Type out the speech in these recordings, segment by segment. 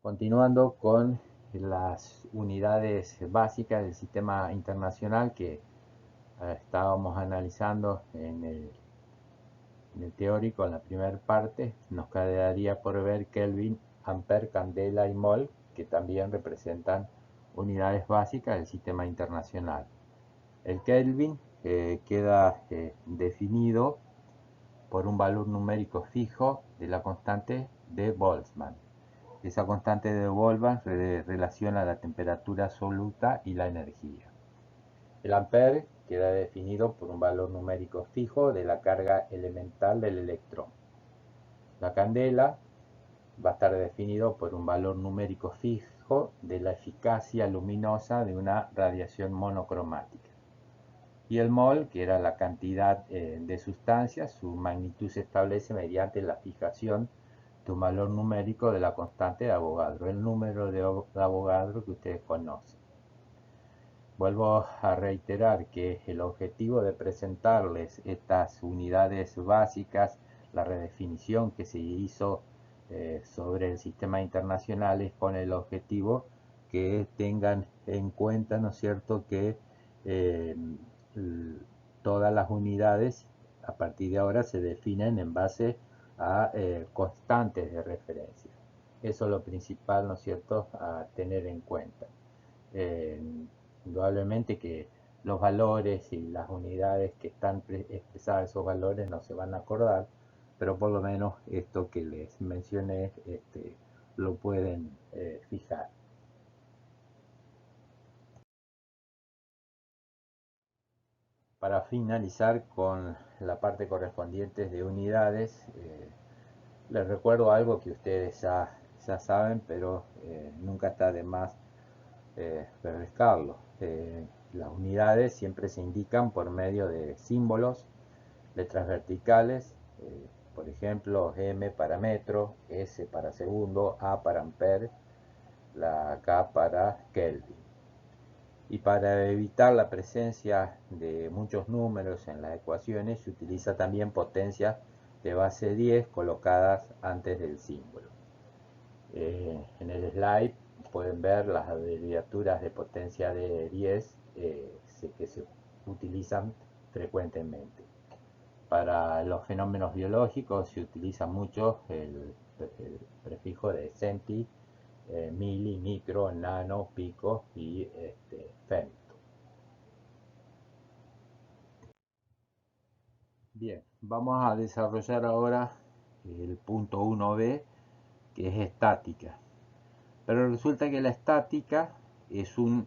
Continuando con las unidades básicas del sistema internacional que estábamos analizando en el teórico, en la primera parte, nos quedaría por ver Kelvin, Ampere, Candela y Mol, que también representan unidades básicas del sistema internacional. El Kelvin queda definido por un valor numérico fijo de la constante de Boltzmann. Esa constante de Boltzmann relaciona la temperatura absoluta y la energía. El ampere queda definido por un valor numérico fijo de la carga elemental del electrón. La candela va a estar definido por un valor numérico fijo de la eficacia luminosa de una radiación monocromática. Y el mol, que era la cantidad de sustancias, su magnitud se establece mediante la fijación de un valor numérico de la constante de Avogadro, el número de Avogadro que ustedes conocen. Vuelvo a reiterar que el objetivo de presentarles estas unidades básicas, la redefinición que se hizo sobre el sistema internacional, es con el objetivo que tengan en cuenta, ¿no es cierto?, que eh, todas las unidades a partir de ahora se definen en base a constantes de referencia. Eso es lo principal, ¿no es cierto?, a tener en cuenta. Eh, Indudablemente que los valores y las unidades que están expresadas esos valores no se van a acordar, pero por lo menos esto que les mencioné lo pueden fijar. Para finalizar con la parte correspondiente de unidades, les recuerdo algo que ustedes ya saben, pero nunca está de más refrescarlo. Las unidades siempre se indican por medio de símbolos, letras verticales, por ejemplo, M para metro, S para segundo, A para ampere, la K para Kelvin. Y para evitar la presencia de muchos números en las ecuaciones, se utiliza también potencias de base 10 colocadas antes del símbolo. En el slide pueden ver las abreviaturas de potencia de 10 que se utilizan frecuentemente. Para los fenómenos biológicos se utiliza mucho el prefijo de centi, mili, micro, nano, pico y femto. Bien, vamos a desarrollar ahora el punto 1b, que es estática. Pero resulta que la estática es uno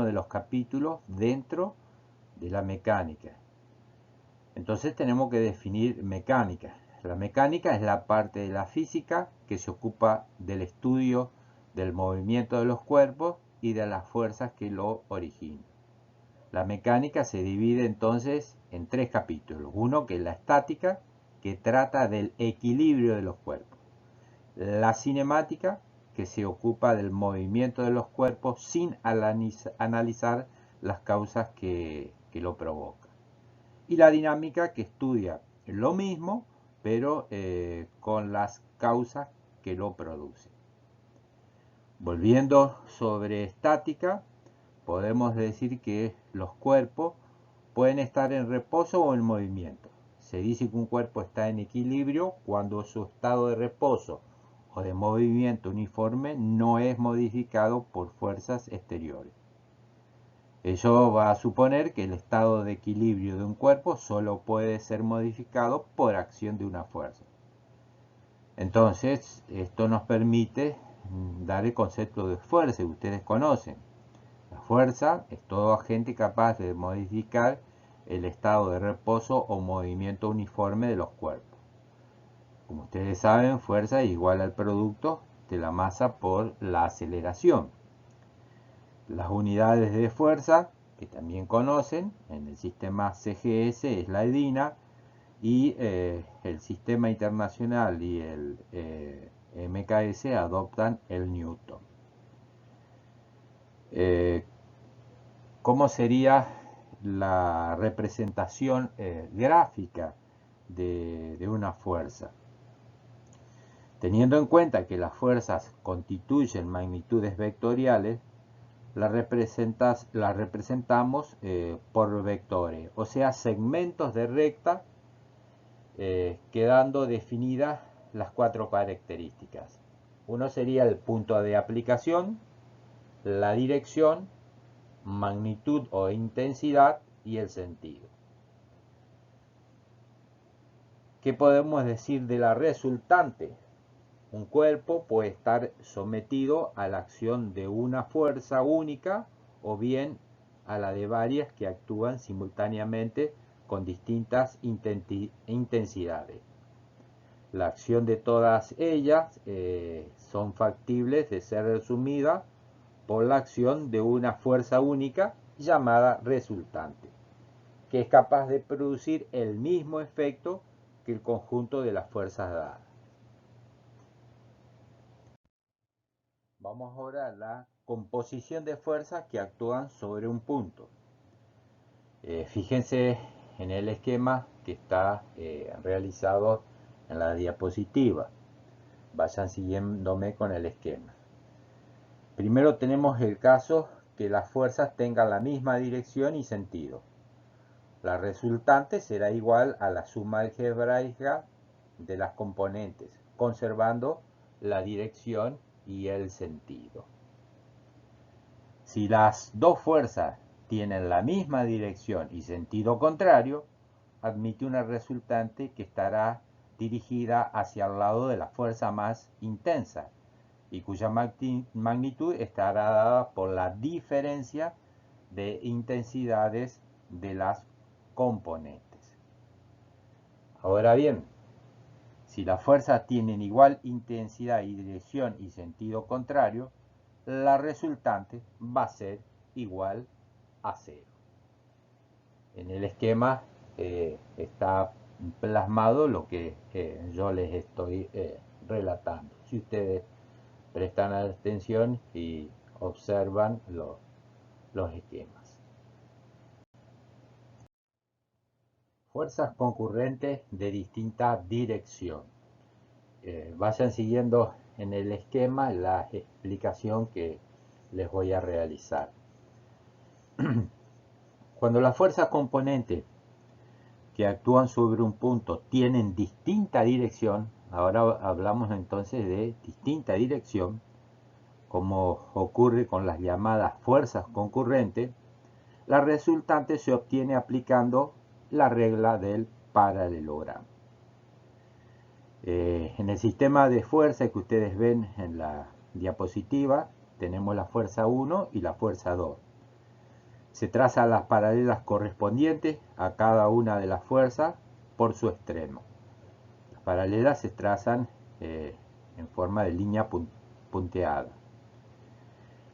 de los capítulos dentro de la mecánica. Entonces tenemos que definir mecánica. La mecánica es la parte de la física que se ocupa del estudio del movimiento de los cuerpos y de las fuerzas que lo originan. La mecánica se divide entonces en tres capítulos. Uno que es la estática, que trata del equilibrio de los cuerpos. La cinemática, que se ocupa del movimiento de los cuerpos sin analizar las causas que lo provocan. Y la dinámica, que estudia lo mismo, pero con las causas que lo producen. Volviendo sobre estática, podemos decir que los cuerpos pueden estar en reposo o en movimiento. Se dice que un cuerpo está en equilibrio cuando su estado de reposo o de movimiento uniforme no es modificado por fuerzas exteriores. Eso va a suponer que el estado de equilibrio de un cuerpo solo puede ser modificado por acción de una fuerza. Entonces, esto nos permite dar el concepto de fuerza que ustedes conocen. La fuerza es todo agente capaz de modificar el estado de reposo o movimiento uniforme de los cuerpos. Como ustedes saben, fuerza es igual al producto de la masa por la aceleración. Las unidades de fuerza, que también conocen, en el sistema CGS es la edina, y el sistema internacional y el MKS adoptan el Newton. ¿Cómo sería la representación gráfica de una fuerza? Teniendo en cuenta que las fuerzas constituyen magnitudes vectoriales, las representamos por vectores, o sea, segmentos de recta, quedando definidas las cuatro características. Uno sería el punto de aplicación, la dirección, magnitud o intensidad y el sentido. ¿Qué podemos decir de la resultante? Un cuerpo puede estar sometido a la acción de una fuerza única o bien a la de varias que actúan simultáneamente con distintas intensidades. La acción de todas ellas son factibles de ser resumidas por la acción de una fuerza única llamada resultante, que es capaz de producir el mismo efecto que el conjunto de las fuerzas dadas. Vamos ahora a la composición de fuerzas que actúan sobre un punto. Fíjense en el esquema que está realizado en la diapositiva. Vayan siguiéndome con el esquema. Primero tenemos el caso que las fuerzas tengan la misma dirección y sentido. La resultante será igual a la suma algebraica de las componentes, conservando la dirección y el sentido. Si las dos fuerzas tienen la misma dirección y sentido contrario, admite una resultante que estará dirigida hacia el lado de la fuerza más intensa y cuya magnitud estará dada por la diferencia de intensidades de las componentes. Ahora bien, si las fuerzas tienen igual intensidad y dirección y sentido contrario, la resultante va a ser igual a 0. En el esquema está plasmado lo que yo les estoy relatando. Si ustedes prestan atención y observan los esquemas. Fuerzas concurrentes de distinta dirección. Vayan siguiendo en el esquema la explicación que les voy a realizar. Cuando las fuerzas componentes que actúan sobre un punto tienen distinta dirección, ahora hablamos entonces de distinta dirección, como ocurre con las llamadas fuerzas concurrentes, la resultante se obtiene aplicando la regla del paralelogramo. En el sistema de fuerza que ustedes ven en la diapositiva, tenemos la fuerza 1 y la fuerza 2. Se trazan las paralelas correspondientes a cada una de las fuerzas por su extremo. Las paralelas se trazan en forma de línea punteada.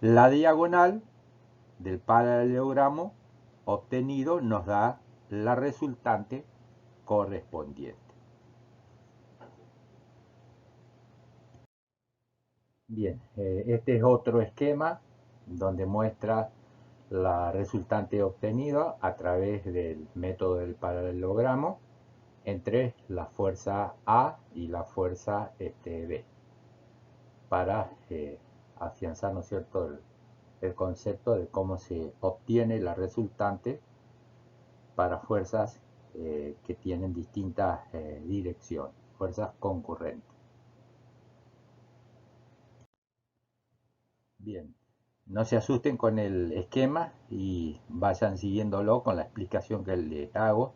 La diagonal del paralelogramo obtenido nos da la resultante correspondiente. Bien, este es otro esquema donde muestra la resultante obtenida a través del método del paralelogramo entre la fuerza A y la fuerza B, para afianzar, ¿no es cierto?, el concepto de cómo se obtiene la resultante para fuerzas que tienen distintas direcciones, fuerzas concurrentes. Bien, no se asusten con el esquema y vayan siguiéndolo con la explicación que les hago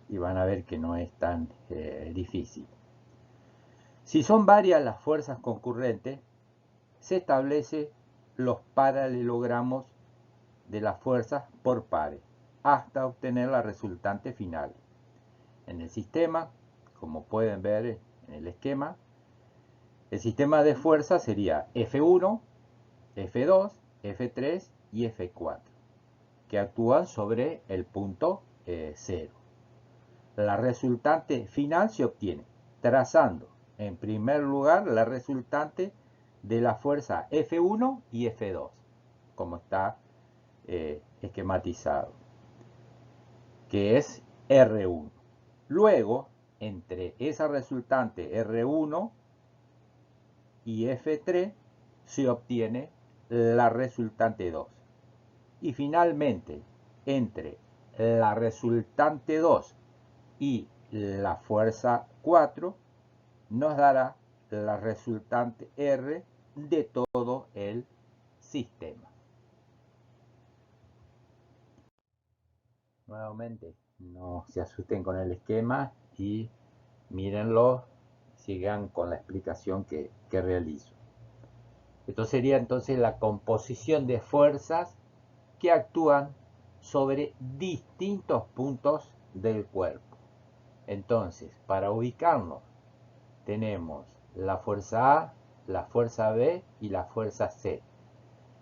y van a ver que no es tan difícil. Si son varias las fuerzas concurrentes, se establece los paralelogramos de las fuerzas por pares hasta obtener la resultante final. En el sistema, como pueden ver en el esquema, el sistema de fuerzas sería F1, F2, F3 y F4, que actúan sobre el punto 0. La resultante final se obtiene trazando en primer lugar la resultante de la fuerza F1 y F2, como está esquematizado, que es R1. Luego, entre esa resultante R1 y F3 se obtiene la resultante 2. Y finalmente, entre la resultante 2 y la fuerza 4, nos dará la resultante R de todo el sistema. Nuevamente, no se asusten con el esquema y mírenlo, sigan con la explicación que realizo. Esto sería entonces la composición de fuerzas que actúan sobre distintos puntos del cuerpo. Entonces, para ubicarnos, tenemos la fuerza A, la fuerza B y la fuerza C,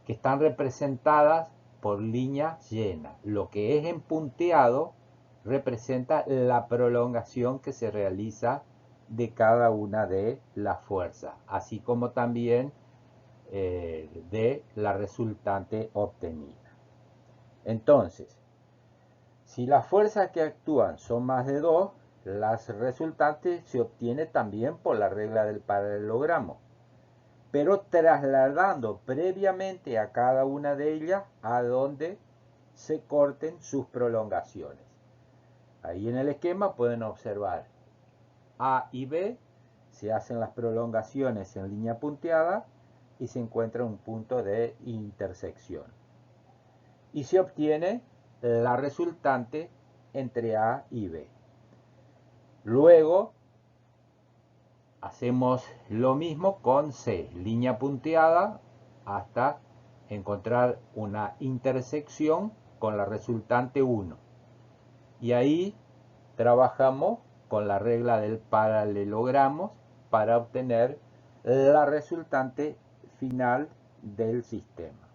que están representadas por líneas llenas. Lo que es en punteado representa la prolongación que se realiza de cada una de las fuerzas, así como también de la resultante obtenida. Entonces, si las fuerzas que actúan son más de 2, las resultantes se obtiene también por la regla del paralelogramo, pero trasladando previamente a cada una de ellas a donde se corten sus prolongaciones. Ahí en el esquema pueden observar A y B, se hacen las prolongaciones en línea punteada y se encuentra un punto de intersección. Y se obtiene la resultante entre A y B. Luego hacemos lo mismo con C, línea punteada hasta encontrar una intersección con la resultante 1. Y ahí trabajamos con la regla del paralelogramo para obtener la resultante final del sistema.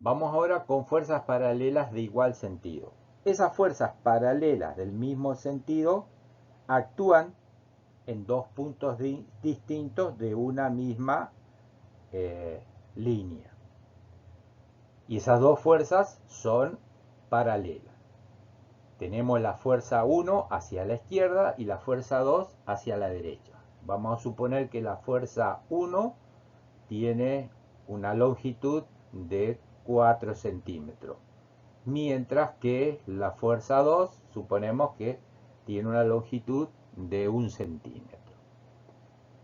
Vamos ahora con fuerzas paralelas de igual sentido. Esas fuerzas paralelas del mismo sentido actúan en dos puntos distintos de una misma línea. Y esas dos fuerzas son paralelas. Tenemos la fuerza 1 hacia la izquierda y la fuerza 2 hacia la derecha. Vamos a suponer que la fuerza 1 tiene una longitud de 4 centímetros, mientras que la fuerza 2 suponemos que tiene una longitud de 1 centímetro.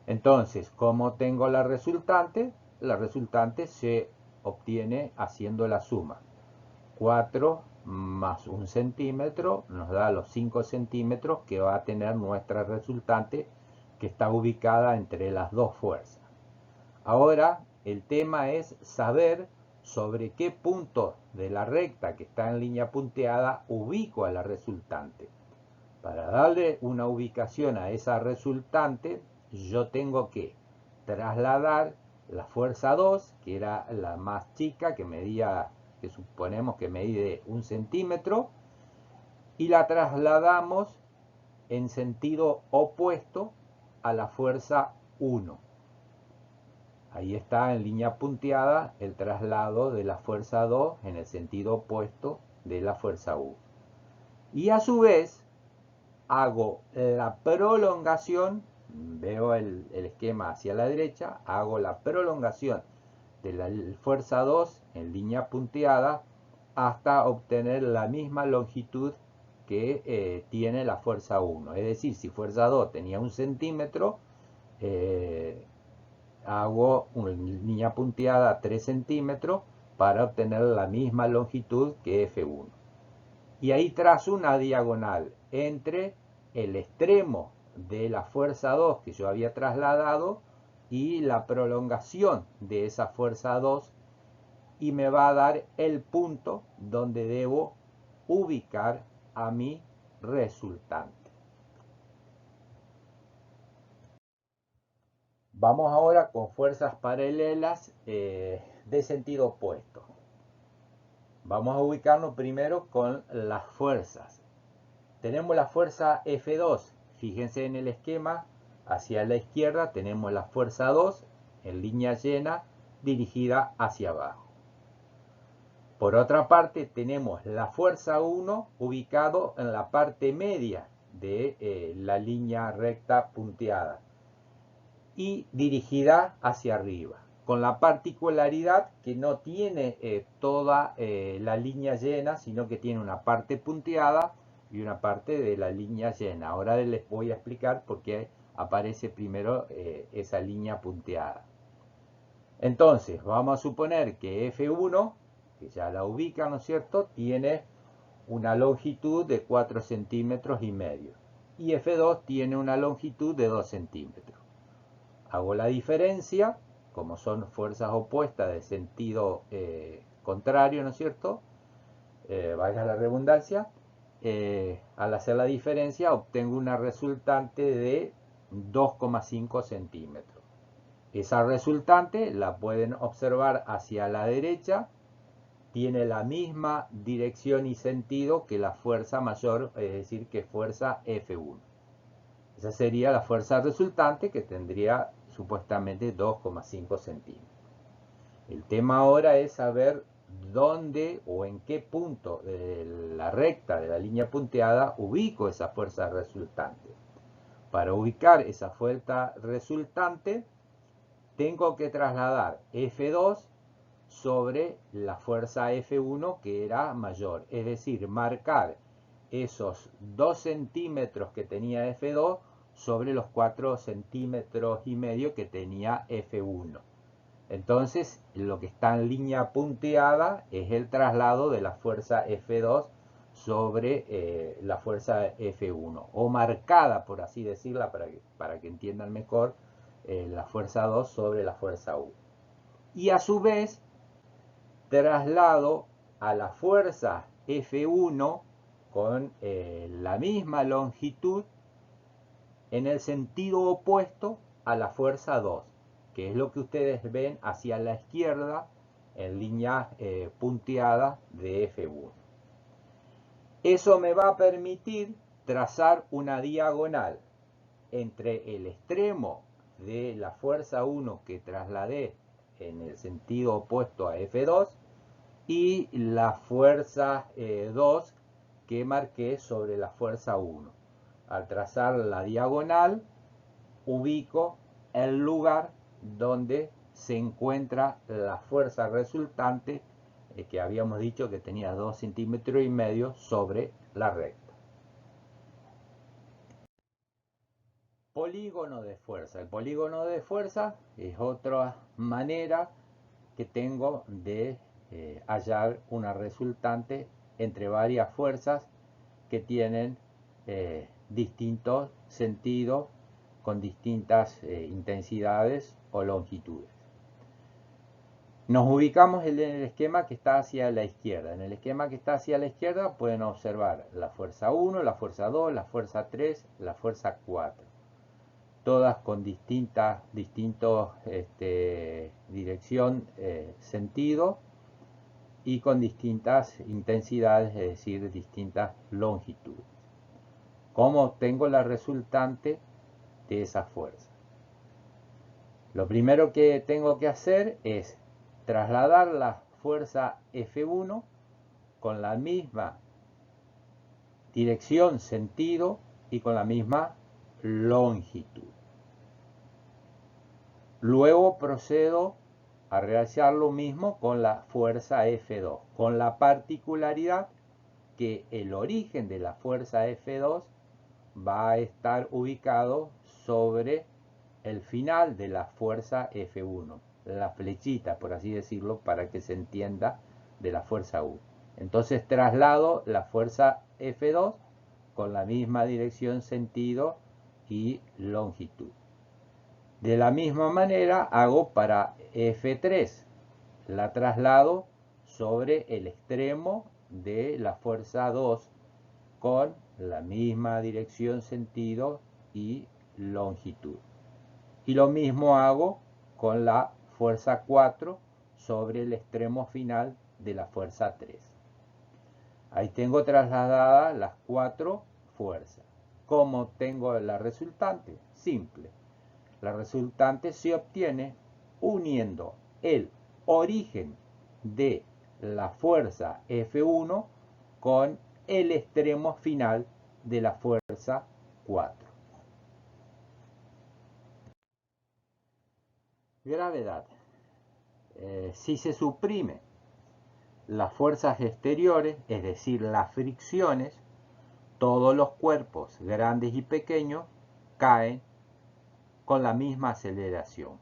Entonces, como tengo la resultante se obtiene haciendo la suma. 4 más 1 centímetro nos da los 5 centímetros que va a tener nuestra resultante, que está ubicada entre las dos fuerzas. Ahora el tema es saber sobre qué punto de la recta que está en línea punteada ubico a la resultante. Para darle una ubicación a esa resultante, yo tengo que trasladar la fuerza 2, que era la más chica, que suponemos que mide 1 centímetro, y la trasladamos en sentido opuesto a la fuerza 1. Ahí está en línea punteada el traslado de la fuerza 2 en el sentido opuesto de la fuerza 1. Y a su vez hago la prolongación, veo el esquema hacia la derecha, hago la prolongación de la fuerza 2 en línea punteada hasta obtener la misma longitud que tiene la fuerza 1. Es decir, si fuerza 2 tenía 1 centímetro, hago una línea punteada 3 centímetros para obtener la misma longitud que F1. Y ahí trazo una diagonal entre el extremo de la fuerza 2 que yo había trasladado y la prolongación de esa fuerza 2, y me va a dar el punto donde debo ubicar a mi resultante. Vamos ahora con fuerzas paralelas de sentido opuesto. Vamos a ubicarnos primero con las fuerzas. Tenemos la fuerza F2. Fíjense en el esquema, hacia la izquierda tenemos la fuerza 2 en línea llena dirigida hacia abajo. Por otra parte tenemos la fuerza 1 ubicado en la parte media de la línea recta punteada y dirigida hacia arriba, con la particularidad que no tiene toda la línea llena, sino que tiene una parte punteada y una parte de la línea llena. Ahora les voy a explicar por qué aparece primero esa línea punteada. Entonces, vamos a suponer que F1, que ya la ubica, ¿no es cierto?, tiene una longitud de 4 centímetros y medio. Y F2 tiene una longitud de 2 centímetros. Hago la diferencia, como son fuerzas opuestas de sentido contrario, ¿no es cierto?, valga la redundancia, al hacer la diferencia obtengo una resultante de 2,5 centímetros. Esa resultante la pueden observar hacia la derecha, tiene la misma dirección y sentido que la fuerza mayor, es decir, que fuerza F1. Esa sería la fuerza resultante, que tendría supuestamente 2,5 centímetros. El tema ahora es saber dónde o en qué punto de la recta de la línea punteada ubico esa fuerza resultante. Para ubicar esa fuerza resultante, tengo que trasladar F2 sobre la fuerza F1, que era mayor. Es decir, marcar esos 2 centímetros que tenía F2 sobre los 4 centímetros y medio que tenía F1. Entonces, lo que está en línea punteada es el traslado de la fuerza F2 sobre la fuerza F1, o marcada, por así decirla, para que entiendan mejor, la fuerza 2 sobre la fuerza 1. Y a su vez, traslado a la fuerza F1 con la misma longitud en el sentido opuesto a la fuerza 2, que es lo que ustedes ven hacia la izquierda en línea punteada de F1. Eso me va a permitir trazar una diagonal entre el extremo de la fuerza 1 que trasladé en el sentido opuesto a F2 y la fuerza 2 que marqué sobre la fuerza 1. Al trazar la diagonal, ubico el lugar donde se encuentra la fuerza resultante, que habíamos dicho que tenía 2 centímetros y medio sobre la recta. Polígono de fuerza. El polígono de fuerza es otra manera que tengo de hallar una resultante entre varias fuerzas que tienen distintos sentidos con distintas intensidades o longitudes. Nos ubicamos en el esquema que está hacia la izquierda. En el esquema que está hacia la izquierda pueden observar la fuerza 1, la fuerza 2, la fuerza 3, la fuerza 4. Todas con distintos dirección, sentido, y con distintas intensidades, es decir, distintas longitudes. ¿Cómo obtengo la resultante de esa fuerza? Lo primero que tengo que hacer es trasladar la fuerza F1 con la misma dirección, sentido y con la misma longitud. Luego procedo a realizar lo mismo con la fuerza F2, con la particularidad que el origen de la fuerza F2 va a estar ubicado sobre el final de la fuerza F1, la flechita, por así decirlo, para que se entienda, de la fuerza 1. Entonces traslado la fuerza F2 con la misma dirección, sentido y longitud. De la misma manera hago para F3, la traslado sobre el extremo de la fuerza 2 con la misma dirección, sentido y longitud. Y lo mismo hago con la fuerza 4 sobre el extremo final de la fuerza 3. Ahí tengo trasladadas las 4 fuerzas. ¿Cómo tengo la resultante? Simple. La resultante se obtiene uniendo el origen de la fuerza F1 con el extremo final de la fuerza 4. Gravedad. Si se suprime las fuerzas exteriores, es decir, las fricciones, todos los cuerpos grandes y pequeños caen con la misma aceleración.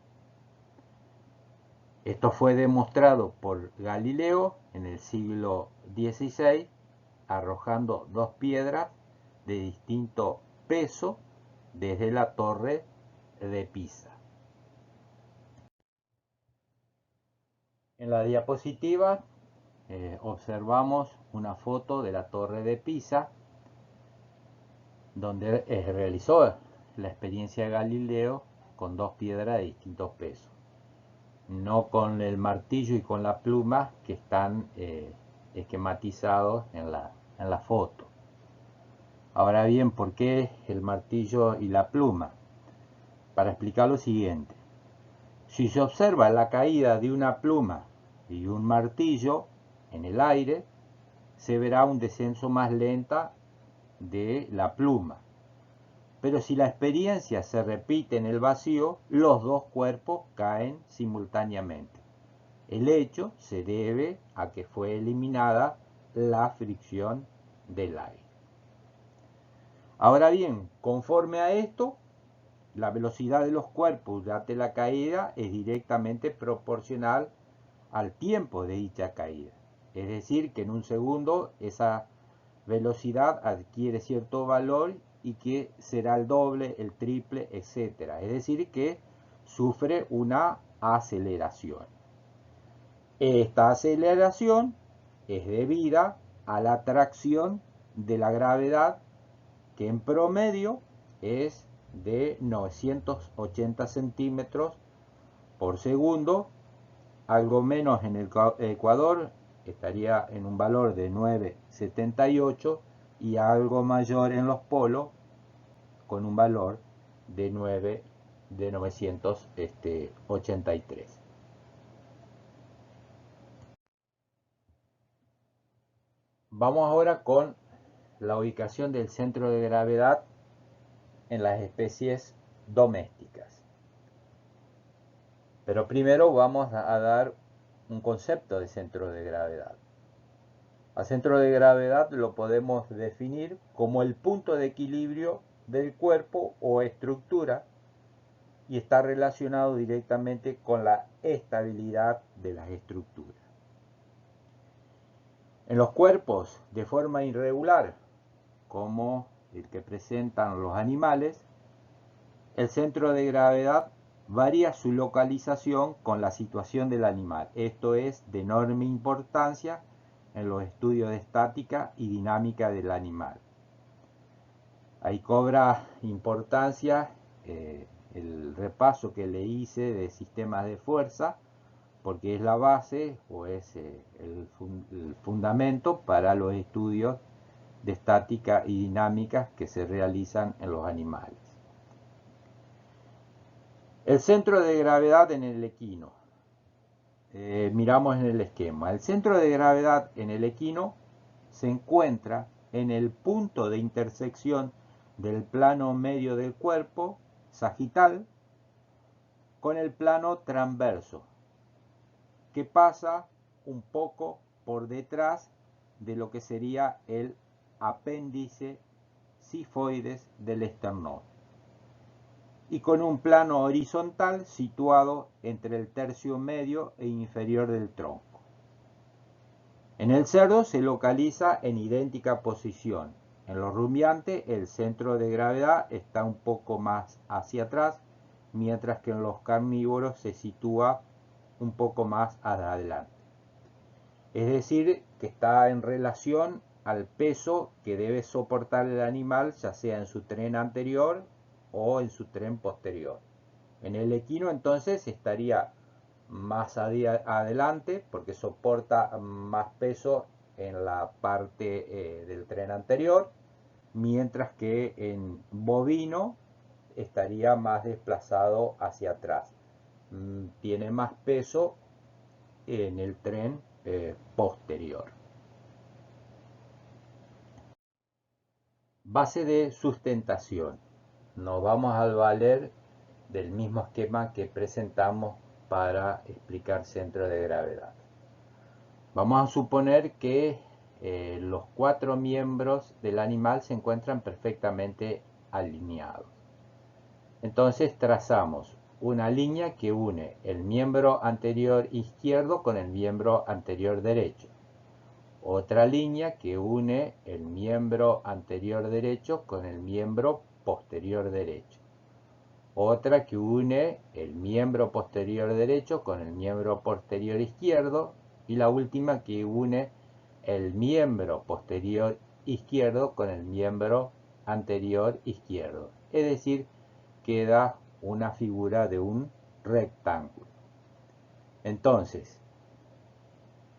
Esto fue demostrado por Galileo en el siglo XVI, arrojando dos piedras de distinto peso desde la torre de Pisa. En la diapositiva observamos una foto de la torre de Pisa, donde realizó la experiencia de Galileo con dos piedras de distintos pesos, no con el martillo y con la pluma que están esquematizados en la foto. Ahora bien, ¿por qué el martillo y la pluma? Para explicar lo siguiente: si se observa la caída de una pluma y un martillo en el aire, se verá un descenso más lento de la pluma. Pero si la experiencia se repite en el vacío, los dos cuerpos caen simultáneamente. El hecho se debe a que fue eliminada la fricción del aire. Ahora bien, conforme a esto, la velocidad de los cuerpos durante la caída es directamente proporcional al tiempo de dicha caída. Es decir, que en un segundo esa velocidad adquiere cierto valor y que será el doble, el triple, etc. Es decir, que sufre una aceleración. Esta aceleración es debida a la atracción de la gravedad, que en promedio es de 980 centímetros por segundo, algo menos en el Ecuador, estaría en un valor de 9,78, y algo mayor en los polos, con un valor de 983. Vamos ahora con la ubicación del centro de gravedad en las especies domésticas. Pero primero vamos a dar un concepto de centro de gravedad. Al centro de gravedad lo podemos definir como el punto de equilibrio del cuerpo o estructura, y está relacionado directamente con la estabilidad de las estructuras. En los cuerpos de forma irregular, como el que presentan los animales, el centro de gravedad varía su localización con la situación del animal. Esto es de enorme importancia en los estudios de estática y dinámica del animal. Ahí cobra importancia el repaso que le hice de sistemas de fuerza, porque es la base o es el fundamento para los estudios de estática y dinámica que se realizan en los animales. El centro de gravedad en el equino. Miramos en el esquema. El centro de gravedad en el equino se encuentra en el punto de intersección del plano medio del cuerpo sagital con el plano transverso, que pasa un poco por detrás de lo que sería el apéndice sifoides del esternón, y con un plano horizontal situado entre el tercio medio e inferior del tronco. En el cerdo se localiza en idéntica posición. En los rumiantes el centro de gravedad está un poco más hacia atrás, mientras que en los carnívoros se sitúa un poco más adelante. Es decir, que está en relación al peso que debe soportar el animal, ya sea en su tren anterior o en su tren posterior. En el equino entonces estaría más adelante porque soporta más peso en la parte del tren anterior, mientras que en bovino estaría más desplazado hacia atrás. Tiene más peso en el tren posterior. Base de sustentación. Nos vamos a valer del mismo esquema que presentamos para explicar centro de gravedad. Vamos a suponer que los 4 miembros del animal se encuentran perfectamente alineados. Entonces trazamos una línea que une el miembro anterior izquierdo con el miembro anterior derecho. Otra línea que une el miembro anterior derecho con el miembro posterior derecho. Otra que une el miembro posterior derecho con el miembro posterior izquierdo. Y la última que une el miembro posterior izquierdo con el miembro anterior izquierdo. Es decir, queda una figura de un rectángulo. Entonces,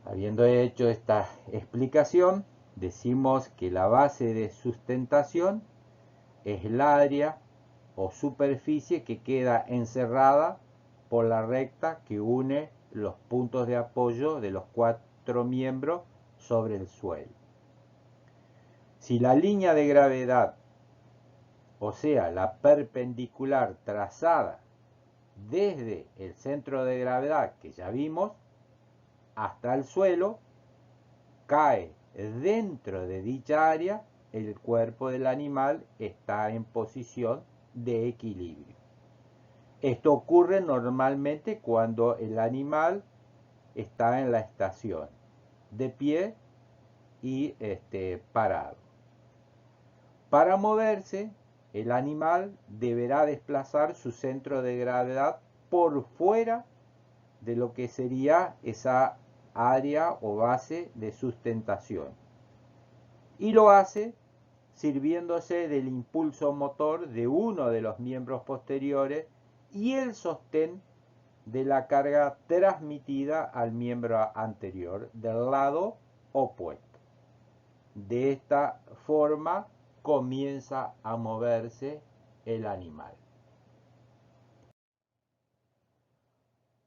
habiendo hecho esta explicación, decimos que la base de sustentación es el área o superficie que queda encerrada por la recta que une los puntos de apoyo de los 4 miembros sobre el suelo. Si la línea de gravedad, o sea, la perpendicular trazada desde el centro de gravedad que ya vimos hasta el suelo, cae dentro de dicha área, el cuerpo del animal está en posición de equilibrio. Esto ocurre normalmente cuando el animal está en la estación, de pie y parado. Para moverse, el animal deberá desplazar su centro de gravedad por fuera de lo que sería esa área o base de sustentación. Y lo hace sirviéndose del impulso motor de uno de los miembros posteriores y el sostén de la carga transmitida al miembro anterior del lado opuesto. De esta forma comienza a moverse el animal.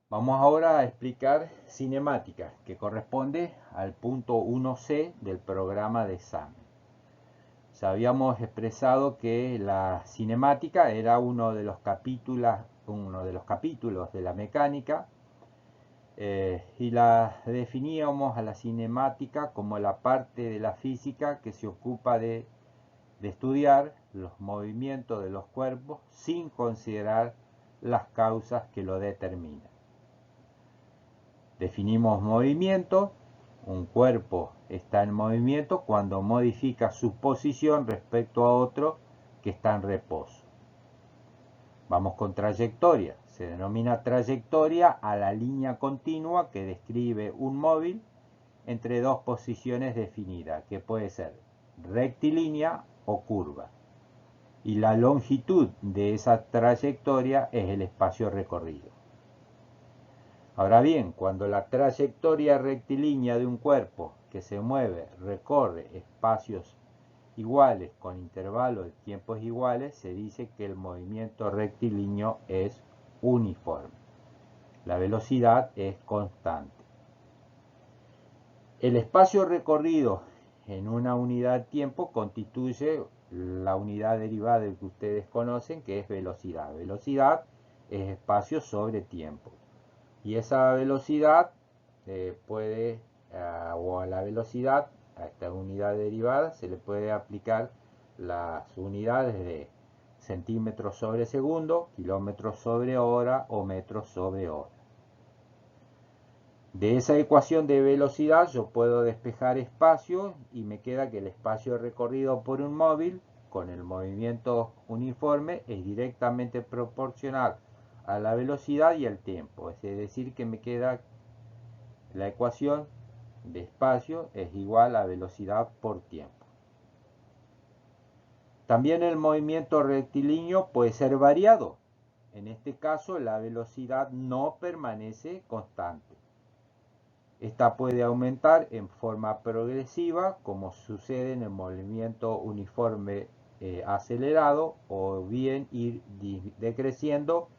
Vamos ahora a explicar cinemática, que corresponde al punto 1C del programa de examen. Ya habíamos expresado que la cinemática era uno de los capítulos de la mecánica, y la definíamos a la cinemática como la parte de la física que se ocupa de estudiar los movimientos de los cuerpos sin considerar las causas que lo determinan. Definimos movimiento. Un cuerpo está en movimiento cuando modifica su posición respecto a otro que está en reposo. Vamos con trayectoria. Se denomina trayectoria a la línea continua que describe un móvil entre dos posiciones definidas, que puede ser rectilínea o curva. Y la longitud de esa trayectoria es el espacio recorrido. Ahora bien, cuando la trayectoria rectilínea de un cuerpo que se mueve recorre espacios iguales con intervalos de tiempos iguales, se dice que el movimiento rectilíneo es uniforme. La velocidad es constante. El espacio recorrido en una unidad de tiempo constituye la unidad derivada que ustedes conocen, que es velocidad. Velocidad es espacio sobre tiempo. Y esa velocidad o a la velocidad, a esta unidad derivada, se le puede aplicar las unidades de centímetros sobre segundo, kilómetros sobre hora o metros sobre hora. De esa ecuación de velocidad yo puedo despejar espacio y me queda que el espacio recorrido por un móvil con el movimiento uniforme es directamente proporcional a la velocidad y al tiempo. Es decir, que me queda la ecuación de espacio es igual a velocidad por tiempo. También el movimiento rectilíneo puede ser variado. En este caso, la velocidad no permanece constante. Esta puede aumentar en forma progresiva, como sucede en el movimiento uniforme acelerado, o bien ir decreciendo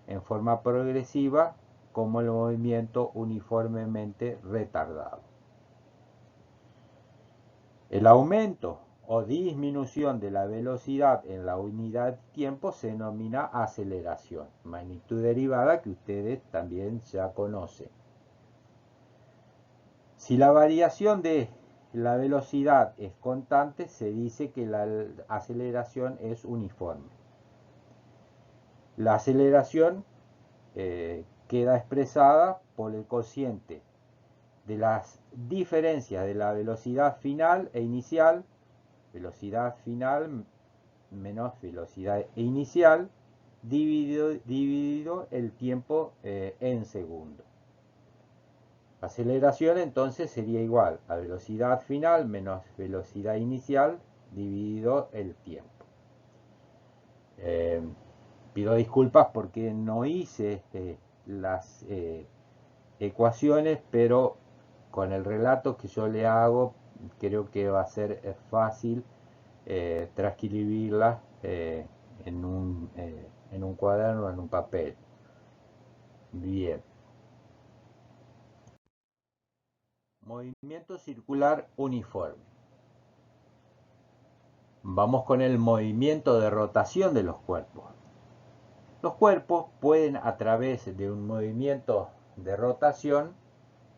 en forma progresiva, como el movimiento uniformemente retardado. El aumento o disminución de la velocidad en la unidad de tiempo se denomina aceleración, magnitud derivada que ustedes también ya conocen. Si la variación de la velocidad es constante, se dice que la aceleración es uniforme. La aceleración queda expresada por el cociente de las diferencias de la velocidad final e inicial, velocidad final menos velocidad inicial, dividido el tiempo en segundos. La aceleración entonces sería igual a velocidad final menos velocidad inicial dividido el tiempo. Pido disculpas porque no hice las ecuaciones, pero con el relato que yo le hago creo que va a ser fácil transcribirlas en un cuaderno, en un papel. Bien. Movimiento circular uniforme. Vamos con el movimiento de rotación de los cuerpos. Los cuerpos pueden, a través de un movimiento de rotación,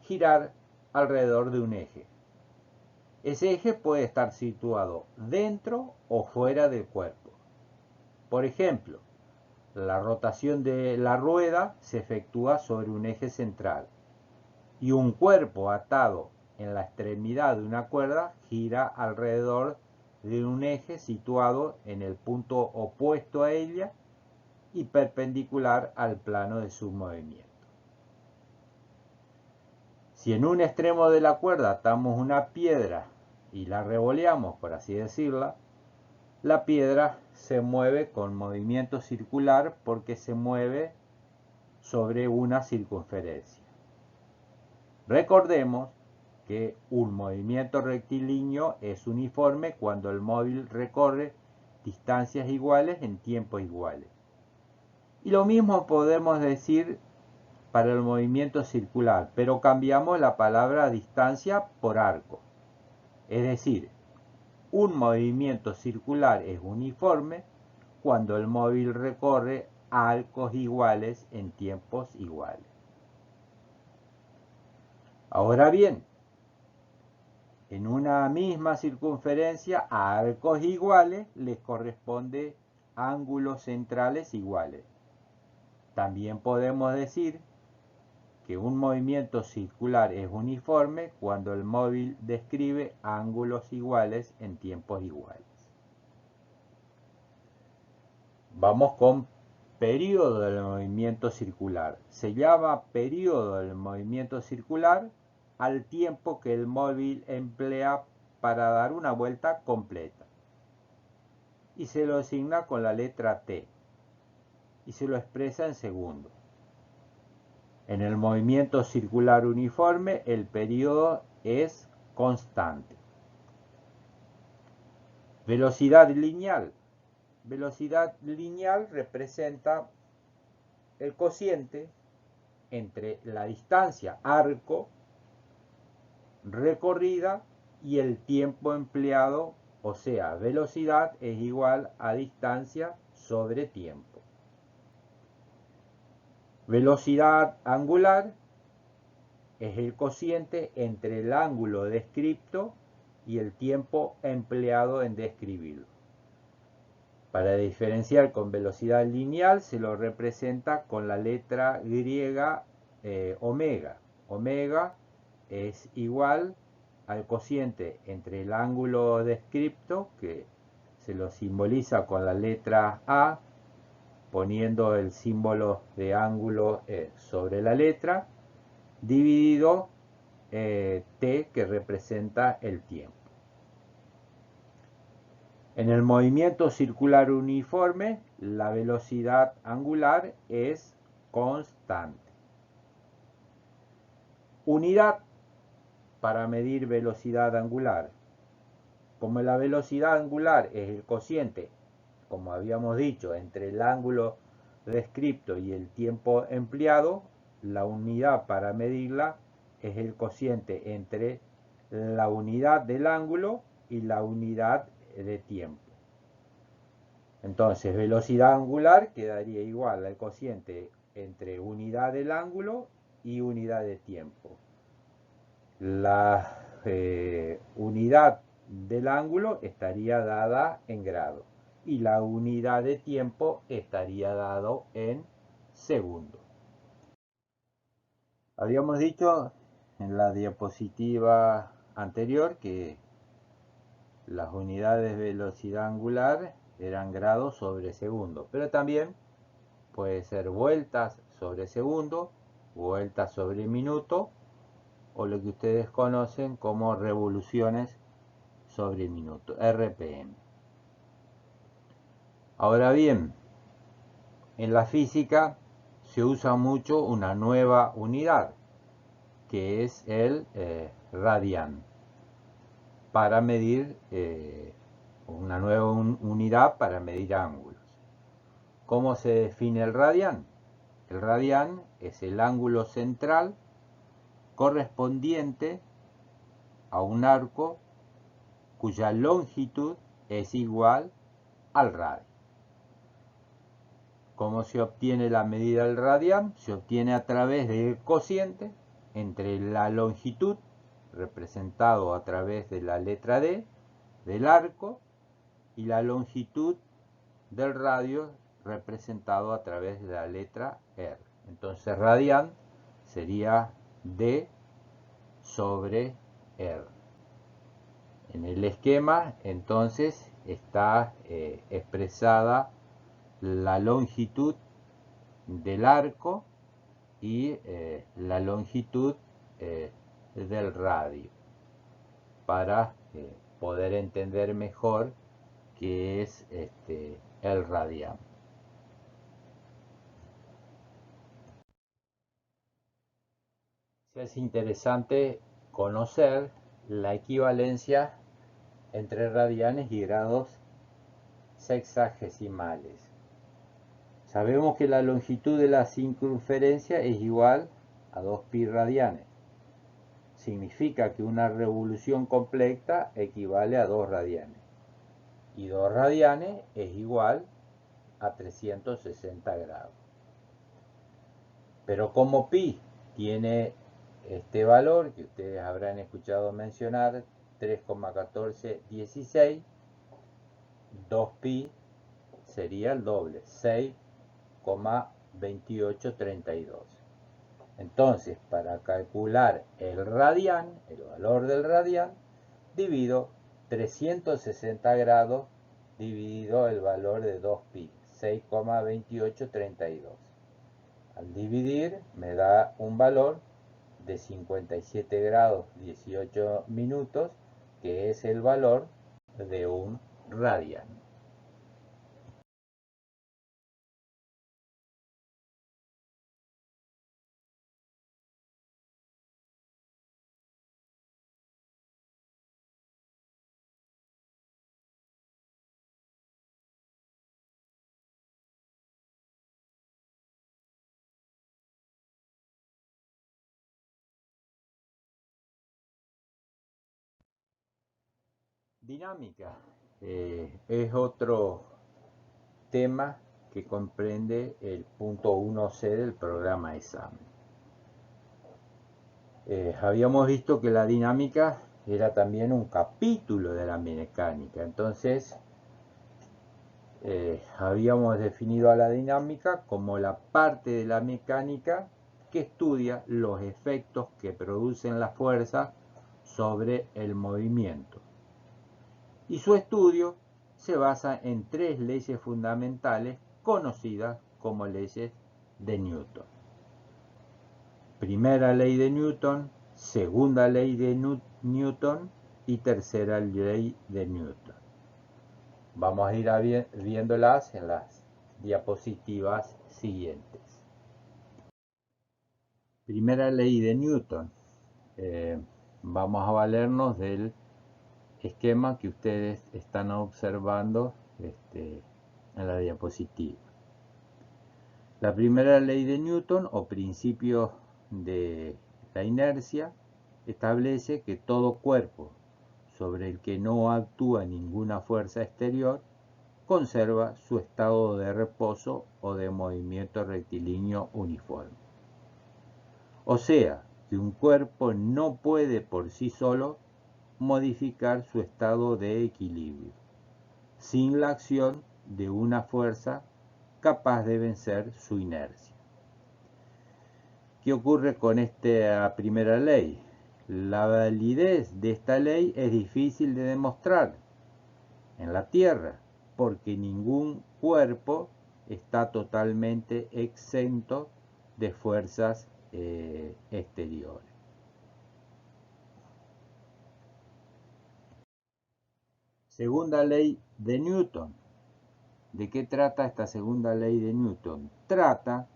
girar alrededor de un eje. Ese eje puede estar situado dentro o fuera del cuerpo. Por ejemplo, la rotación de la rueda se efectúa sobre un eje central y un cuerpo atado en la extremidad de una cuerda gira alrededor de un eje situado en el punto opuesto a ella y perpendicular al plano de su movimiento. Si en un extremo de la cuerda atamos una piedra y la revoleamos, por así decirla, la piedra se mueve con movimiento circular porque se mueve sobre una circunferencia. Recordemos que un movimiento rectilíneo es uniforme cuando el móvil recorre distancias iguales en tiempos iguales. Y lo mismo podemos decir para el movimiento circular, pero cambiamos la palabra distancia por arco. Es decir, un movimiento circular es uniforme cuando el móvil recorre arcos iguales en tiempos iguales. Ahora bien, en una misma circunferencia a arcos iguales les corresponde ángulos centrales iguales. También podemos decir que un movimiento circular es uniforme cuando el móvil describe ángulos iguales en tiempos iguales. Vamos con periodo del movimiento circular. Se llama periodo del movimiento circular al tiempo que el móvil emplea para dar una vuelta completa. Y se lo designa con la letra T. Y se lo expresa en segundos. En el movimiento circular uniforme, el periodo es constante. Velocidad lineal. Velocidad lineal representa el cociente entre la distancia arco recorrida y el tiempo empleado, o sea, velocidad es igual a distancia sobre tiempo. Velocidad angular es el cociente entre el ángulo descripto y el tiempo empleado en describirlo. Para diferenciar con velocidad lineal se lo representa con la letra griega omega. Omega es igual al cociente entre el ángulo descripto, que se lo simboliza con la letra A, poniendo el símbolo de ángulo sobre la letra, dividido T, que representa el tiempo. En el movimiento circular uniforme, la velocidad angular es constante. Unidad para medir velocidad angular. Como la velocidad angular es el cociente, como habíamos dicho, entre el ángulo descripto y el tiempo empleado, la unidad para medirla es el cociente entre la unidad del ángulo y la unidad de tiempo. Entonces, velocidad angular quedaría igual al cociente entre unidad del ángulo y unidad de tiempo. La unidad del ángulo estaría dada en grado y la unidad de tiempo estaría dado en segundo. Habíamos dicho en la diapositiva anterior que las unidades de velocidad angular eran grados sobre segundo, pero también puede ser vueltas sobre segundo, vueltas sobre minuto o lo que ustedes conocen como revoluciones sobre minuto, RPM. Ahora bien, en la física se usa mucho una nueva unidad, que es el radian, para medir una nueva unidad para medir ángulos. ¿Cómo se define el radian? El radian es el ángulo central correspondiente a un arco cuya longitud es igual al radio. ¿Cómo se obtiene la medida del radian? Se obtiene a través del cociente entre la longitud, representado a través de la letra D, del arco, y la longitud del radio, representado a través de la letra R. Entonces radian sería D sobre R. En el esquema entonces está expresada la longitud del arco y la longitud del radio para poder entender mejor qué es el radian. Es interesante conocer la equivalencia entre radianes y grados sexagesimales. Sabemos que la longitud de la circunferencia es igual a 2pi radianes. Significa que una revolución completa equivale a 2 radianes. Y 2 radianes es igual a 360 grados. Pero como pi tiene este valor que ustedes habrán escuchado mencionar, 3,1416, 2pi sería el doble, 6,2832. Entonces, para calcular el radian, el valor del radian, divido 360 grados dividido el valor de 2pi, 6,2832. Al dividir me da un valor de 57 grados 18 minutos, que es el valor de un radian. Dinámica es otro tema que comprende el punto 1C del programa examen. Habíamos visto que la dinámica era también un capítulo de la mecánica, entonces habíamos definido a la dinámica como la parte de la mecánica que estudia los efectos que producen las fuerzas sobre el movimiento. Y su estudio se basa en 3 leyes fundamentales conocidas como leyes de Newton. Primera ley de Newton, segunda ley de Newton y tercera ley de Newton. Vamos a ir viéndolas en las diapositivas siguientes. Primera ley de Newton. Vamos a valernos del esquema que ustedes están observando en la diapositiva. La primera ley de Newton o principio de la inercia establece que todo cuerpo sobre el que no actúa ninguna fuerza exterior conserva su estado de reposo o de movimiento rectilíneo uniforme. O sea, que un cuerpo no puede por sí solo modificar su estado de equilibrio, sin la acción de una fuerza capaz de vencer su inercia. ¿Qué ocurre con esta primera ley? La validez de esta ley es difícil de demostrar en la Tierra, porque ningún cuerpo está totalmente exento de fuerzas exteriores. Segunda ley de Newton. ¿De qué trata esta segunda ley de Newton? Trata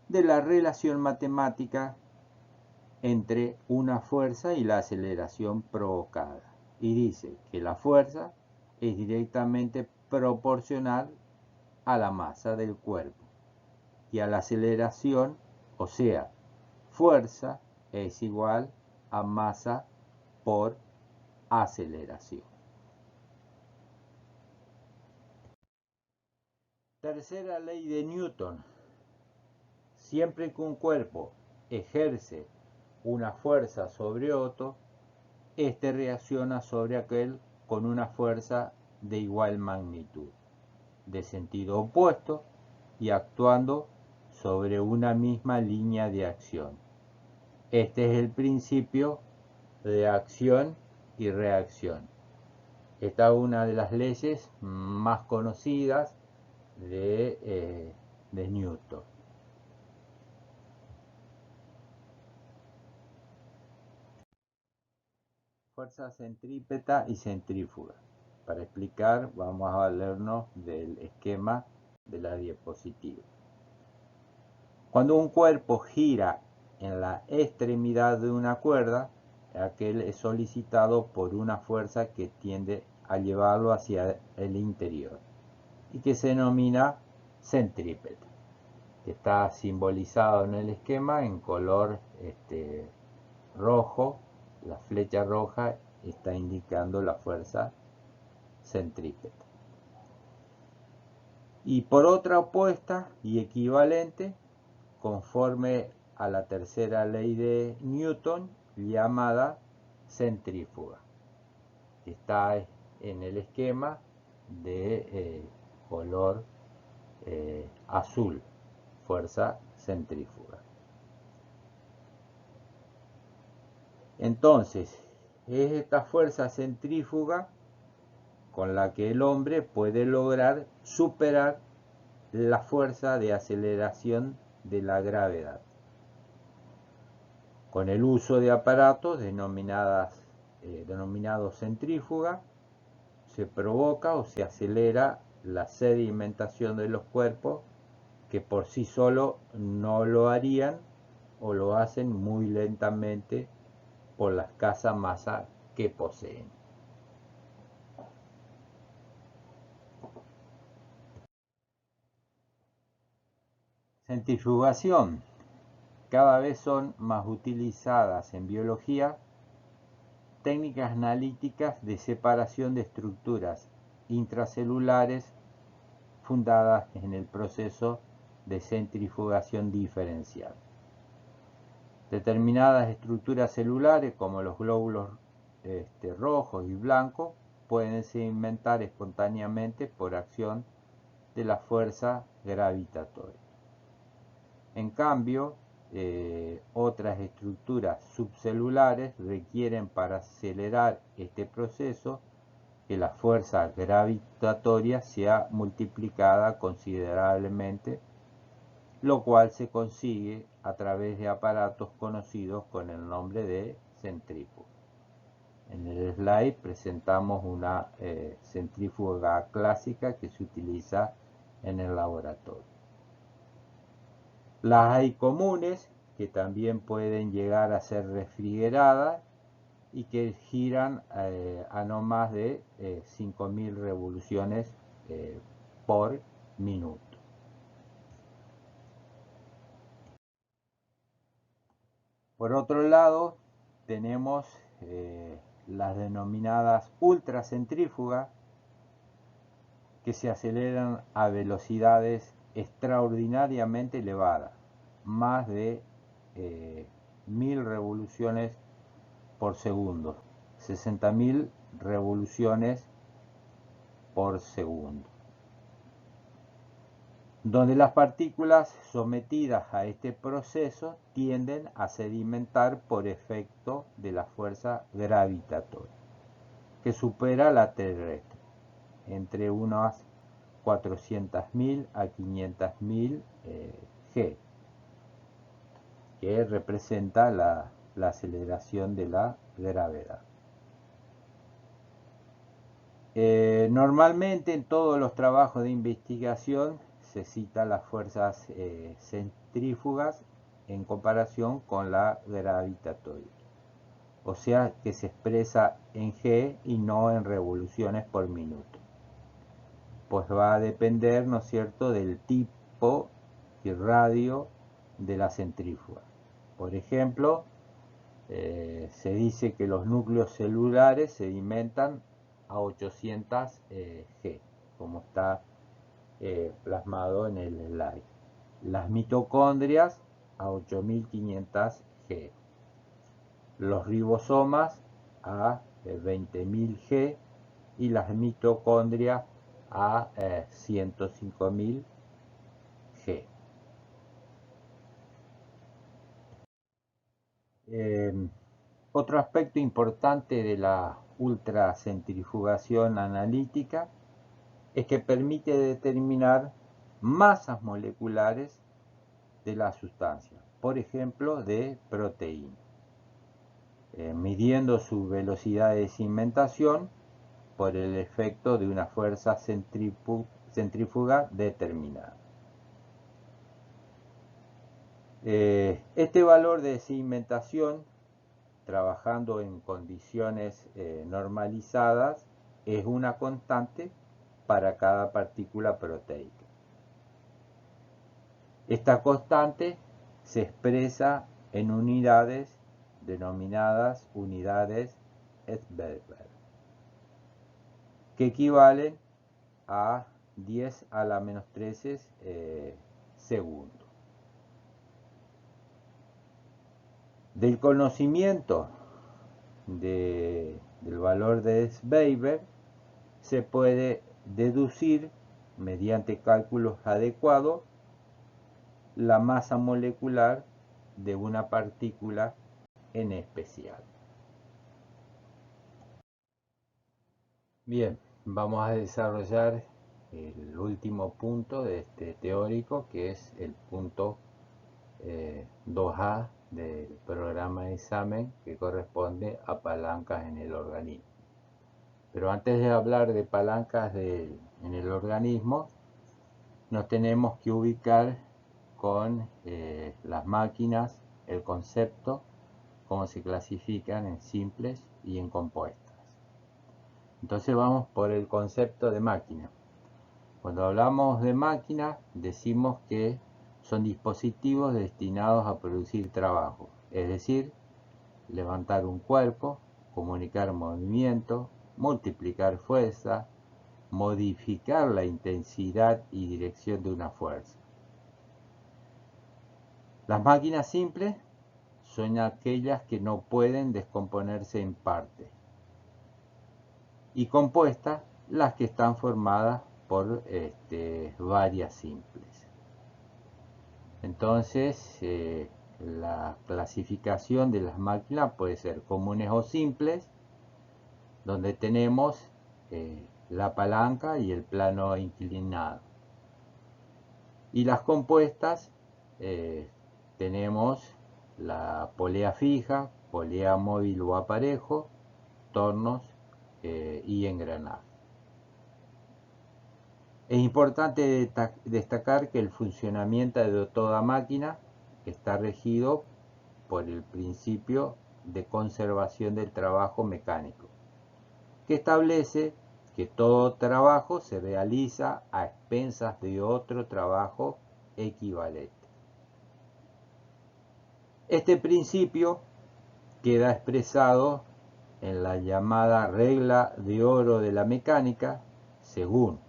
de la relación matemática entre una fuerza y la aceleración provocada. Y dice que la fuerza es directamente proporcional a la masa del cuerpo y a la aceleración, o sea, fuerza es igual a masa por aceleración. Tercera ley de Newton. Siempre que un cuerpo ejerce una fuerza sobre otro, este reacciona sobre aquel con una fuerza de igual magnitud, de sentido opuesto y actuando sobre una misma línea de acción. Este es el principio de acción y reacción. Esta es una de las leyes más conocidas de Newton. Fuerza centrípeta y centrífuga. Para explicar, vamos a valernos del esquema de la diapositiva. Cuando un cuerpo gira en la extremidad de una cuerda, aquel es solicitado por una fuerza que tiende a llevarlo hacia el interior y que se denomina centrípeta, que está simbolizado en el esquema en color rojo. La flecha roja está indicando la fuerza centrípeta. Y por otra opuesta y equivalente, conforme a la tercera ley de Newton, llamada centrífuga, que está en el esquema de color azul, fuerza centrífuga. Entonces, es esta fuerza centrífuga con la que el hombre puede lograr superar la fuerza de aceleración de la gravedad. Con el uso de aparatos denominados centrífuga, se provoca o se acelera la sedimentación de los cuerpos que por sí solo no lo harían o lo hacen muy lentamente por la escasa masa que poseen. Centrifugación. Cada vez son más utilizadas en biología técnicas analíticas de separación de estructuras intracelulares fundadas en el proceso de centrifugación diferencial. Determinadas estructuras celulares, como los glóbulos rojos y blancos, pueden sedimentar espontáneamente por acción de la fuerza gravitatoria. En cambio, otras estructuras subcelulares requieren para acelerar este proceso que la fuerza gravitatoria sea multiplicada considerablemente, lo cual se consigue a través de aparatos conocidos con el nombre de centrífuga. En el slide presentamos una centrífuga clásica que se utiliza en el laboratorio. Las hay comunes, que también pueden llegar a ser refrigeradas y que giran a no más de 5.000 revoluciones por minuto. Por otro lado, tenemos las denominadas ultracentrífugas, que se aceleran a velocidades extraordinariamente elevadas, más de 1000 revoluciones por segundo, 60.000 revoluciones por segundo, donde las partículas sometidas a este proceso tienden a sedimentar por efecto de la fuerza gravitatoria, que supera la terrestre, entre unas 400.000 a 500.000 G, que representa la aceleración de la gravedad. Normalmente en todos los trabajos de investigación se citan las fuerzas centrífugas en comparación con la gravitatoria, o sea que se expresa en G y no en revoluciones por minuto, pues va a depender, ¿no es cierto?, del tipo y radio de la centrífuga. Por ejemplo, se dice que los núcleos celulares sedimentan a 800 G, como está plasmado en el slide. Las mitocondrias a 8500 G. Los ribosomas a 20.000 G y las mitocondrias a 105.000 G. Otro aspecto importante de la ultracentrifugación analítica es que permite determinar masas moleculares de la sustancia, por ejemplo de proteínas, midiendo su velocidad de cimentación por el efecto de una fuerza centrífuga determinada. Este valor de cimentación, trabajando en condiciones normalizadas, es una constante para cada partícula proteica. Esta constante se expresa en unidades denominadas unidades Weber, que equivalen a 10 a la menos 13 segundos. Del conocimiento del valor de Weber se puede deducir mediante cálculos adecuados la masa molecular de una partícula en especial. Bien, vamos a desarrollar el último punto de este teórico, que es el punto 2A del programa de examen, que corresponde a palancas en el organismo. Pero antes de hablar de palancas en el organismo, nos tenemos que ubicar con las máquinas, el concepto, cómo se clasifican en simples y en compuestas. Entonces vamos por el concepto de máquina. Cuando hablamos de máquina, decimos que son dispositivos destinados a producir trabajo, es decir, levantar un cuerpo, comunicar movimiento, multiplicar fuerza, modificar la intensidad y dirección de una fuerza. Las máquinas simples son aquellas que no pueden descomponerse en partes, y compuestas las que están formadas por varias simples. Entonces, la clasificación de las máquinas puede ser comunes o simples, donde tenemos la palanca y el plano inclinado. Y las compuestas, tenemos la polea fija, polea móvil o aparejo, tornos y engranaje. Es importante destacar que el funcionamiento de toda máquina está regido por el principio de conservación del trabajo mecánico, que establece que todo trabajo se realiza a expensas de otro trabajo equivalente. Este principio queda expresado en la llamada regla de oro de la mecánica, según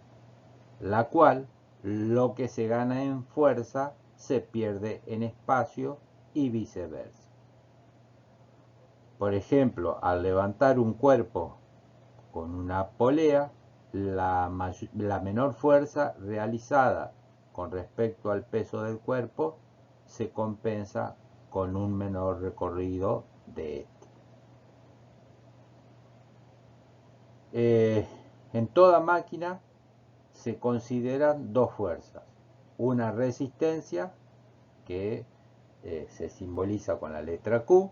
la cual lo que se gana en fuerza se pierde en espacio y viceversa. Por ejemplo, al levantar un cuerpo con una polea, la menor fuerza realizada con respecto al peso del cuerpo se compensa con un menor recorrido de este. En toda máquina se consideran dos fuerzas: una resistencia, que se simboliza con la letra Q,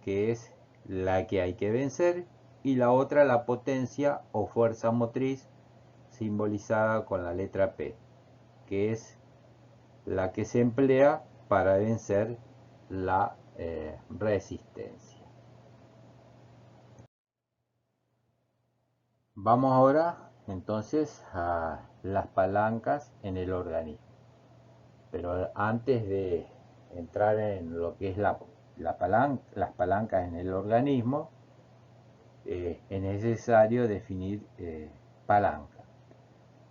que es la que hay que vencer, y la otra la potencia o fuerza motriz, simbolizada con la letra P, que es la que se emplea para vencer la resistencia. Vamos ahora entonces a las palancas en el organismo. Pero antes de entrar en lo que es las palancas en el organismo, es necesario definir palanca.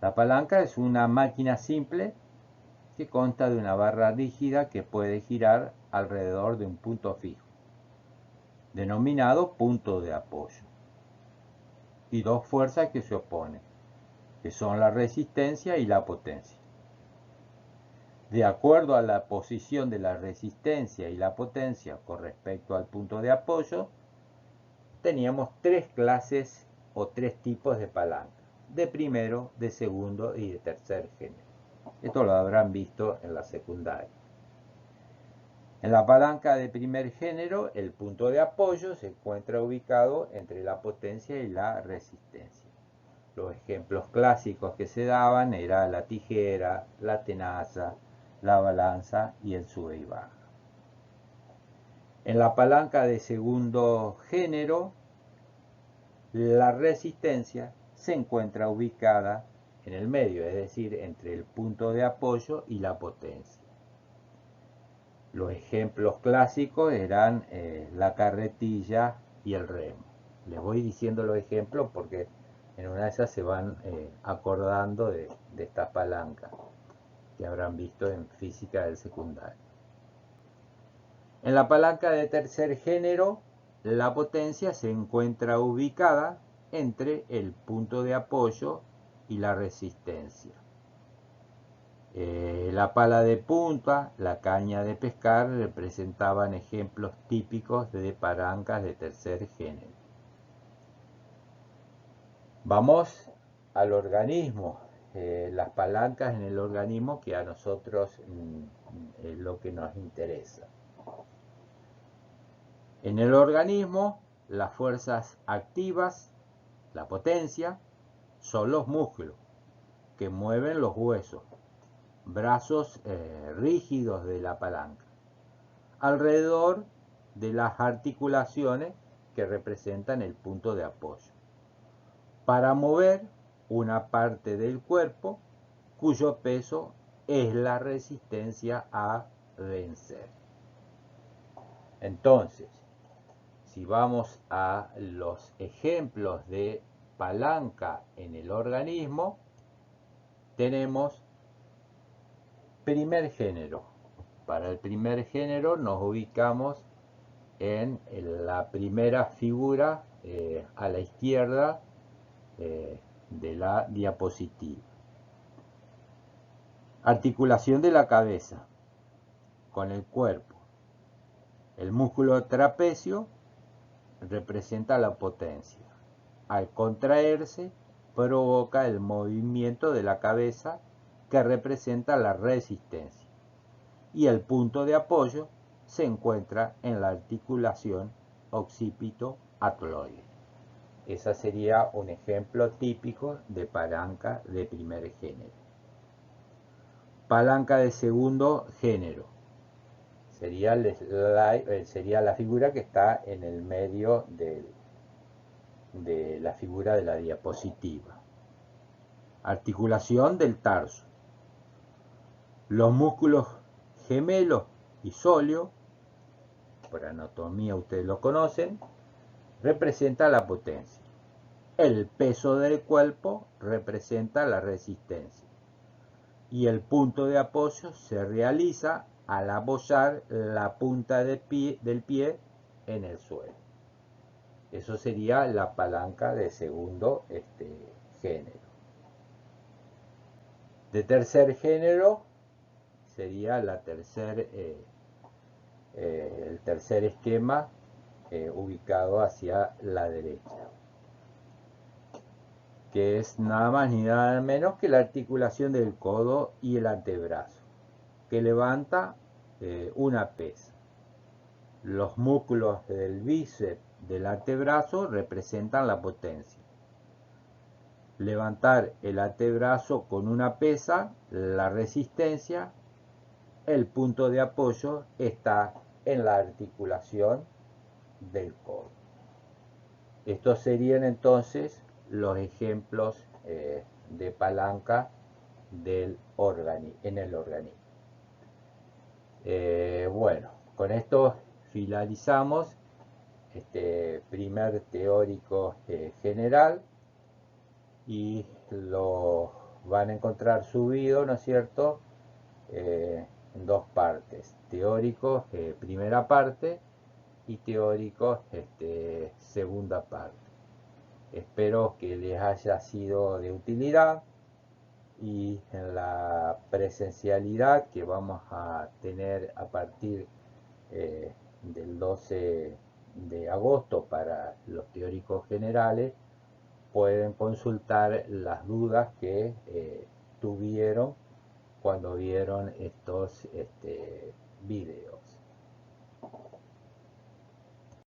La palanca es una máquina simple que consta de una barra rígida que puede girar alrededor de un punto fijo, denominado punto de apoyo, y dos fuerzas que se oponen, que son la resistencia y la potencia. De acuerdo a la posición de la resistencia y la potencia con respecto al punto de apoyo, teníamos tres clases o tres tipos de palanca: de primero, de segundo y de tercer género. Esto lo habrán visto en la secundaria. En la palanca de primer género, el punto de apoyo se encuentra ubicado entre la potencia y la resistencia. Los ejemplos clásicos que se daban eran la tijera, la tenaza, la balanza y el sube y baja. En la palanca de segundo género, la resistencia se encuentra ubicada en el medio, es decir, entre el punto de apoyo y la potencia. Los ejemplos clásicos eran la carretilla y el remo. Les voy diciendo los ejemplos porque en una de esas se van acordando de esta palanca que habrán visto en física del secundario. En la palanca de tercer género, la potencia se encuentra ubicada entre el punto de apoyo y la resistencia. La pala de punta, la caña de pescar representaban ejemplos típicos de palancas de tercer género. Vamos al organismo. Las palancas en el organismo, que a nosotros es lo que nos interesa. En el organismo, las fuerzas activas, la potencia, son los músculos que mueven los huesos, brazos rígidos de la palanca, alrededor de las articulaciones que representan el punto de apoyo, para mover una parte del cuerpo cuyo peso es la resistencia a vencer. Entonces, si vamos a los ejemplos de palanca en el organismo, tenemos primer género. Para el primer género nos ubicamos en la primera figura a la izquierda de la diapositiva. Articulación de la cabeza con el cuerpo. El músculo trapecio representa la potencia. Al contraerse, provoca el movimiento de la cabeza, que representa la resistencia. Y el punto de apoyo se encuentra en la articulación occipito-atloide. Ese sería un ejemplo típico de palanca de primer género. Palanca de segundo género. Sería la figura que está en el medio de la figura de la diapositiva. Articulación del tarso. Los músculos gemelo y sóleo, por anatomía ustedes lo conocen, representa la potencia. El peso del cuerpo representa la resistencia. Y el punto de apoyo se realiza al apoyar la punta del pie en el suelo. Eso sería la palanca de segundo género. De tercer género sería el tercer esquema ubicado hacia la derecha, que es nada más ni nada menos que la articulación del codo y el antebrazo, que levanta una pesa. Los músculos del bíceps del antebrazo representan la potencia. Levantar el antebrazo con una pesa, la resistencia. El punto de apoyo está en la articulación del codo. Estos serían entonces los ejemplos de palanca en el organismo. Bueno, con esto finalizamos este primer teórico general, y lo van a encontrar subido, ¿no es cierto?, en dos partes: teóricos, primera parte, y teóricos, segunda parte. Espero que les haya sido de utilidad, y en la presencialidad que vamos a tener a partir del 12 de agosto para los teóricos generales, pueden consultar las dudas que tuvieron cuando vieron estos videos.